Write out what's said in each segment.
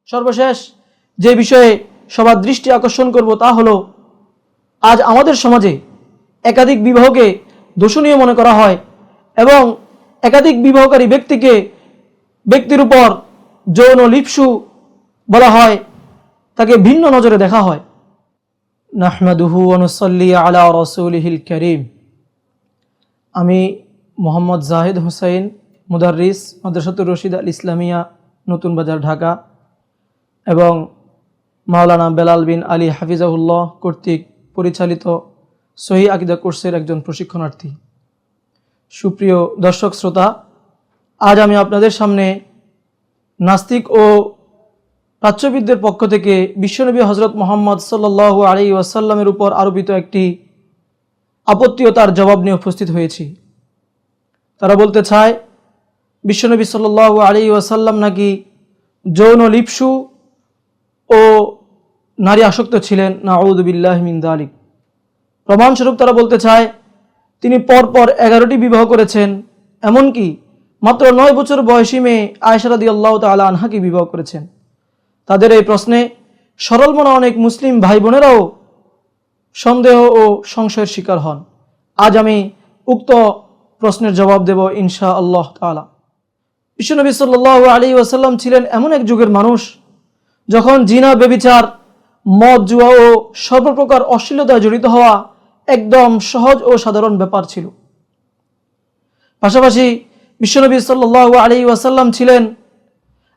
সর্বশেষ যে বিষয়ে সবার দৃষ্টি আকর্ষণ করব তা হলো, আজ আমাদের সমাজে একাধিক বিবাহকে দোষণীয় মনে করা হয় এবং একাধিক বিবাহকারী ব্যক্তির উপর যৌন লিপ্সু বলা হয়, তাকে ভিন্ন নজরে দেখা হয়। নাহমাদুহু ওয়া নুসাল্লি আলা রাসূলিহিল কারীম। আমি মোহাম্মদ জাহিদ হুসাইন, মুদাররিস, মাদ্রাসাতুর রশিদ আল ইসলামিয়া, নতুন বাজার, ঢাকা, এবং মাওলানা বেলাল বিন আলী হাফিজাহুল্লাহ কর্তৃক পরিচালিত সহিহ আকীদা কোর্সের একজন প্রশিক্ষণার্থী। সুপ্রিয় দর্শক শ্রোতা, আজ আমি আপনাদের সামনে নাস্তিক ও প্রাচ্যবিদদের পক্ষ থেকে বিশ্বনবী হজরত মুহাম্মদ সাল্লাল্লাহু আলাইহি ওয়াসাল্লামের উপর আরোপিত একটি আপত্তি ও তার জবাব নিয়ে উপস্থিত হয়েছি। তারা বলতে চায়, বিশ্বনবী সাল্লাল্লাহু আলাইহি ওয়াসাল্লাম নাকি যৌন লিপ্সু ও নারী আসক্ত ছিলেন। নাউযু বিল্লাহি মিন যালিক। প্রমাণস্বরূপ তারা বলতে চায়, তিনি পরপর 11টি বিবাহ করেছেন, এমনকি মাত্র 9 বছর বয়সী মেয়ে আয়েশা রাদিয়াল্লাহু তাআলা আনহাকে বিবাহ করেছেন। তাদের এই প্রশ্নে সরল মনা অনেক মুসলিম ভাই বোনেরাও সন্দেহ ও সংশয়ের শিকার হন। আজ আমি উক্ত প্রশ্নের জবাব দেব ইনশাআল্লাহ তাআলা। বিশ্বনবী সাল্লাল্লাহু আলাইহি ওয়াসাল্লাম ছিলেন এমন এক যুগের মানুষ যখন জিনা, ব্যভিচার, মদ, জুয়া ও সর্বপ্রকার অশ্লীলতায় জড়িত হওয়া একদম সহজ ও সাধারণ ব্যাপার ছিল। পাশাপাশি বিশ্বনবী সাল্লাল্লাহু আলাইহি ওয়াসাল্লাম ছিলেন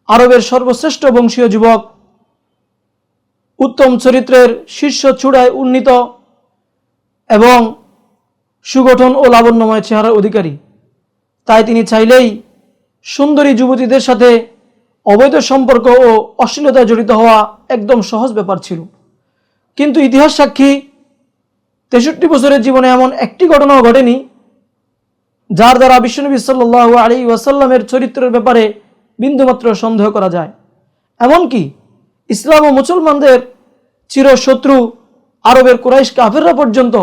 আরবের সর্বশ্রেষ্ঠ বংশীয় যুবক, উত্তম চরিত্রের শীর্ষ চূড়ায় উন্নীত এবং সুগঠন ও লাবণ্যময় চেহারার অধিকারী। তাই তিনি চাইলেই সুন্দরী যুবতীদের সাথে অবৈধ সম্পর্ক ও অশ্লীলতায় জড়িত হওয়া একদম সহজ ব্যাপার ছিল। কিন্তু ইতিহাস সাক্ষী, 63 বছরের জীবনে এমন একটি ঘটনাও ঘটেনি যার দ্বারা বিশ্বনবী সাল্লাল্লাহু আলাইহি ওয়াসাল্লামের চরিত্রের ব্যাপারে বিন্দুমাত্র সন্দেহ করা যায়। এমনকি ইসলাম ও মুসলমানদের চিরশত্রু আরবের কুরাইশ কাফেররা পর্যন্ত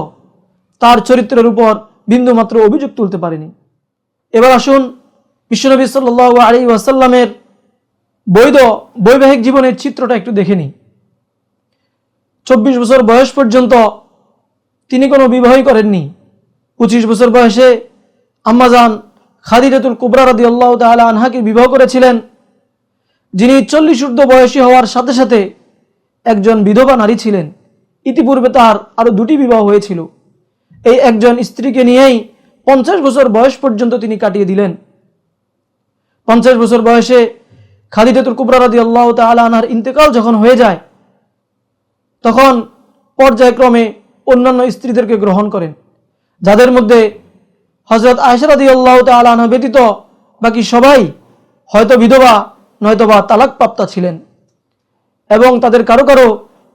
তার চরিত্রের উপর বিন্দুমাত্র অভিযোগ তুলতে পারেনি। এবার আসুন বিশ্বনবী সাল্লাল্লাহু আলাইহি ওয়াসাল্লামের বৈবাহিক জীবনের চিত্রটা একটু দেখে নিই। 24 বছর বয়স পর্যন্ত তিনি কোনো বিবাহই করেননি। 25 বছর বয়সে আম্মাজান খাদিজাতুল কুবরা রাদিয়াল্লাহু তাআলা আনহাকে বিবাহ করেছিলেন, যিনি 40 ঊর্ধ্ব বয়সী হওয়ার সাথে সাথে একজন বিধবা নারী ছিলেন। ইতিপূর্বে তার আরো 2টি বিবাহ হয়েছিল। এই একজন স্ত্রীকে নিয়েই 50 বছর বয়স পর্যন্ত তিনি কাটিয়ে দিলেন। 50 বছর বয়সে খাদিজাতুল কুবরা রাদিয়াল্লাহু তাআলা আনহার ইন্তেকাল যখন হয়ে যায়, তখন পর্যায়ক্রমে অন্যান্য স্ত্রীদেরকে গ্রহণ করেন, যাদের মধ্যে হযরত আয়েশা রাদিয়াল্লাহু তাআলা আনহা ব্যতীত বাকি সবাই হয়তো বিধবা নয়তোবা তালাকপ্রাপ্তা ছিলেন এবং তাদের কারো কারো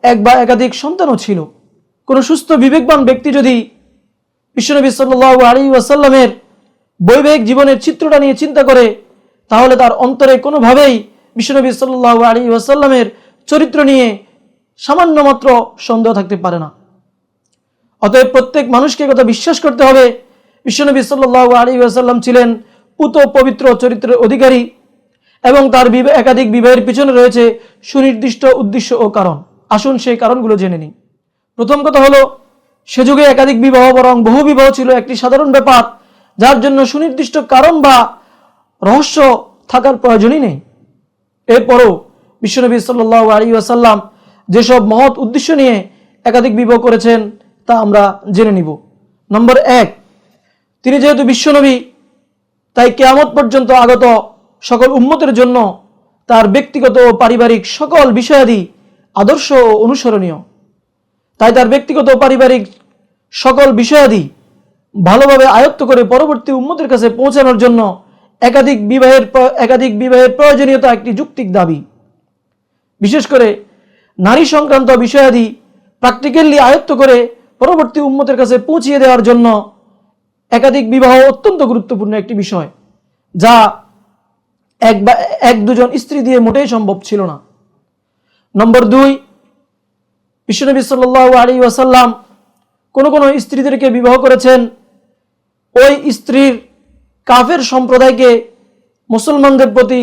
এক বা একাধিক সন্তানও ছিল। কোনো সুস্থ বিবেকবান ব্যক্তি যদি বিশ্বনবী সাল্লাল্লাহু আলাইহি ওয়াসাল্লামের বৈবাহিক জীবনের চিত্রটা নিয়ে চিন্তা করে, তাহলে তার অন্তরে কোনোভাবেই বিশ্বনবী সাল্লাল্লাহু আলাইহি ওয়াসাল্লামের চরিত্র নিয়ে সামান্য মাত্র সন্দেহ থাকতে পারে না। অতএব প্রত্যেক মানুষকে কথা বিশ্বাস করতে হবে, বিশ্বনবী সাল্লাল্লাহু আলাইহি ওয়াসাল্লাম ছিলেন পুত পবিত্র চরিত্রের অধিকারী এবং তার একাধিক বিবাহের পিছনে রয়েছে সুনির্দিষ্ট উদ্দেশ্য ও কারণ। আসুন সেই কারণগুলো জেনে নিই। প্রথম কথা হলো, সে যুগে একাধিক বিবাহ বরং বহু বিবাহ ছিল একটি সাধারণ ব্যাপার, যার জন্য সুনির্দিষ্ট কারণ বা রহস্য থাকার প্রয়োজনই নেই। এরপরও বিশ্বনবী সাল্লাল্লাহু আলাইহি ওয়াসাল্লাম যেসব মহৎ উদ্দেশ্য নিয়ে একাধিক বিবাহ করেছেন তা আমরা জেনে নিব। নম্বর 1, তিনি যেহেতু বিশ্বনবী, তাই কিয়ামত পর্যন্ত আগত সকল উম্মতের জন্য তার ব্যক্তিগত ও পারিবারিক সকল বিষয়াদি আদর্শ ও অনুসরণীয়। তাই তার ব্যক্তিগত ও পারিবারিক সকল বিষয়াদি ভালোভাবে আয়ত্ত করে পরবর্তী উম্মতের কাছে পৌঁছানোর জন্য একাধিক বিবাহের প্রয়োজনীয়তা একটি যৌক্তিক দাবি। বিশেষ করে নারী সংক্রান্ত বিষয়াদি প্র্যাকটিক্যালি আয়ত্ত করে পরবর্তী উম্মতের কাছে পৌঁছিয়ে দেওয়ার জন্য একাধিক বিবাহ অত্যন্ত গুরুত্বপূর্ণ একটি বিষয়, যা এক দুজন স্ত্রী দিয়ে মোটেই সম্ভব ছিল না। নম্বর 2, বিশ্বনবী সাল্লাল্লাহু আলাইহি ওয়াসাল্লাম কোন স্ত্রীদেরকে বিবাহ করেছেন ওই স্ত্রীর কাফের সম্প্রদায়কে মুসলমানদের প্রতি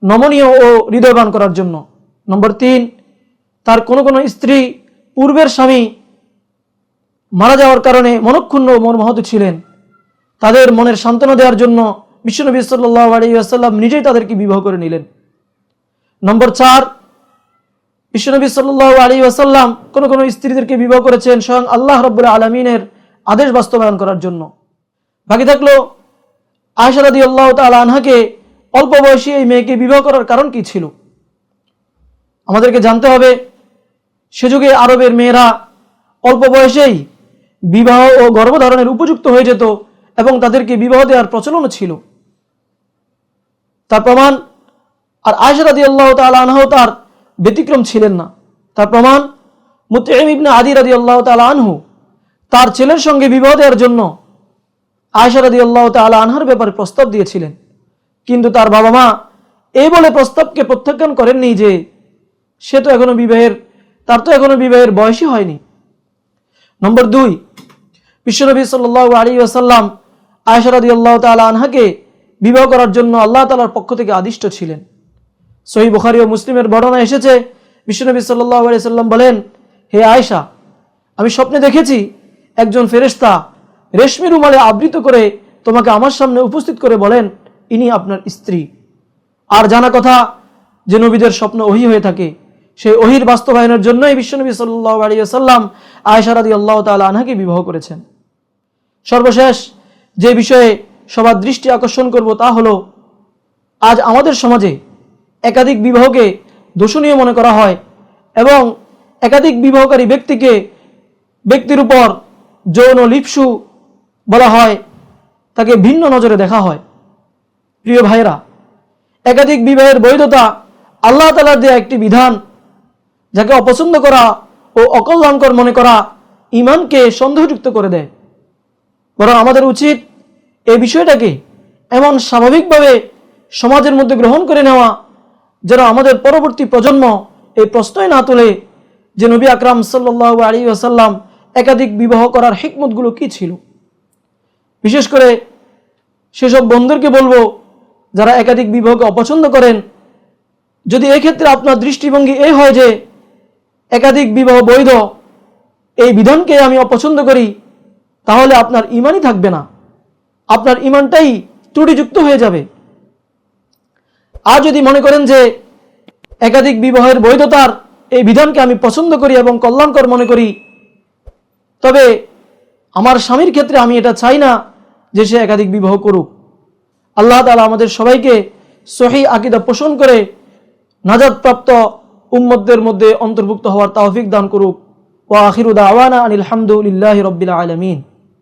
নমনীয় ও হৃদয়বান করার জন্য। নম্বর 3, তার কোনো কোনো স্ত্রী পূর্বের স্বামী মারা যাওয়ার কারণে মনক্ষুণ্ণ ও মর্মাহত ছিলেন, তাদের মনের সান্ত্বনা দেওয়ার জন্য বিশ্বনবী সাল্লাল্লাহু আলাইহি ওয়াসাল্লাম নিজেই তাদেরকে বিবাহ করে নিলেন। নম্বর 4, বিশ্বনবী সাল্লাল্লাহু আলাইহি ওয়াসাল্লাম কোন কোন স্ত্রীদেরকে বিবাহ করেছেন স্বয়ং আল্লাহ রাব্বুল আলামিনের আদেশ বাস্তবায়ন করার জন্য। বাকি থাকলো আয়েশা রাদিয়াল্লাহু তাআলা আনহাকে অল্প বয়সী এই মেয়েকে বিবাহ করার কারণ কি ছিল। আমাদেরকে জানতে হবে, সে যুগে আরবের মেয়েরা অল্প বয়সেই বিবাহ ও গর্ভধারণের উপযুক্ত হয়ে যেত এবং তাদেরকে বিবাহ দেওয়ার প্রচলনও ছিল। তার প্রমাণ, আর আয়েশা রাদিয়াল্লাহু তাআলা আনহা তার ব্যতিক্রম ছিলেন না। তার প্রমাণ, মুতঈম ইবনে আদি রাদিয়াল্লাহু তাআলা আনহু তার ছেলের সঙ্গে বিবাহ দেওয়ার জন্য আয়েশা রাদিয়াল্লাহু তাআলা আনহার ব্যাপারে প্রস্তাব দিয়েছিলেন, কিন্তু তার বাবা মা এই বলে প্রস্তাবকে প্রত্যাখ্যান করেননি যে তার তো এখনো বিবাহের বয়সই হয়নি। নম্বর 2, বিশ্বনবী সাল্লাল্লাহু আলাইহি ওয়াসাল্লাম আয়েশা রাদিয়াল্লাহু তাআলা আনহাকে বিবাহ করার জন্য আল্লাহ তাআলার পক্ষ থেকে আদিষ্ট ছিলেন। সহিহ বুখারী ও মুসলিমের বর্ণনা এসেছে, বিশ্বনবী সাল্লাল্লাহু আলাইহি ওয়াসাল্লাম বলেন, হে আয়েশা, আমি স্বপ্নে দেখেছি একজন ফেরেশতা রেশমি রুমালে আবৃত করে তোমাকে আমার সামনে উপস্থিত করে বলেন, ইনি আপনার স্ত্রী। আর জানা কথা যে নবীদের স্বপ্ন ওহী হয়ে থাকে, সেই ওহীর বাস্তবায়নের জন্যই বিশ্বনবী সাল্লাল্লাহু আলাইহি ওয়াসাল্লাম আয়েশা রাদিয়াল্লাহু তাআলা আনহাকে বিবাহ করেছেন। সর্বশেষ যে বিষয়ে সবার দৃষ্টি আকর্ষণ করব তা হলো, আজ আমাদের সমাজে একাধিক বিবাহকে দোষণীয় মনে করা হয় এবং একাধিক বিবাহকারী ব্যক্তির উপর যৌন লিপ্সু বলা হয়, তাকে ভিন্ন নজরে দেখা হয়। প্রিয় ভাইরা, একাধিক বিবাহের বৈধতা আল্লাহ তাআলার দেয়া একটি বিধান, যাকে অপছন্দ করা ও অকল্যাণকর মনে করা ঈমানকে সন্দেহযুক্ত করে দেয়। বরং আমাদের উচিত এই বিষয়টাকে এমন স্বাভাবিকভাবে সমাজের মধ্যে গ্রহণ করে নেওয়া যেন আমাদের পরবর্তী প্রজন্ম এই প্রশ্নই না তোলে যে নবী আকরাম সাল্লাল্লাহু আলাইহি ওয়াসাল্লাম একাধিক বিবাহ করার হিকমতগুলো কি ছিল। বিশেষ করে সেসব বন্ধুদেরকে বলবো যারা একাধিক বিবাহকে অপছন্দ করেন, যদি এক্ষেত্রে আপনার দৃষ্টিভঙ্গি এই হয় যে একাধিক বিবাহ বৈধ, এই বিধানকে আমি অপছন্দ করি, তাহলে আপনার ঈমানই থাকবে না, আপনার ঈমানটাই ত্রুটিযুক্ত হয়ে যাবে। আর যদি মনে করেন যে একাধিক বিবাহের বৈধতার এই বিধানকে আমি পছন্দ করি এবং কল্যাণকর মনে করি, তবে আমার স্বামীর ক্ষেত্রে আমি এটা চাই না যে সে একাধিক বিবাহ করুক। আল্লাহ তাআলা আমাদের সবাইকে সহিহ আকীদা পোষণ করে নাজাতপ্রাপ্ত উম্মতদের মধ্যে অন্তর্ভুক্ত হওয়ার তৌফিক দান করুক। ওয়া আখিরু দাওয়ানা আনিল হামদুলিল্লাহি রাব্বিল আলামিন।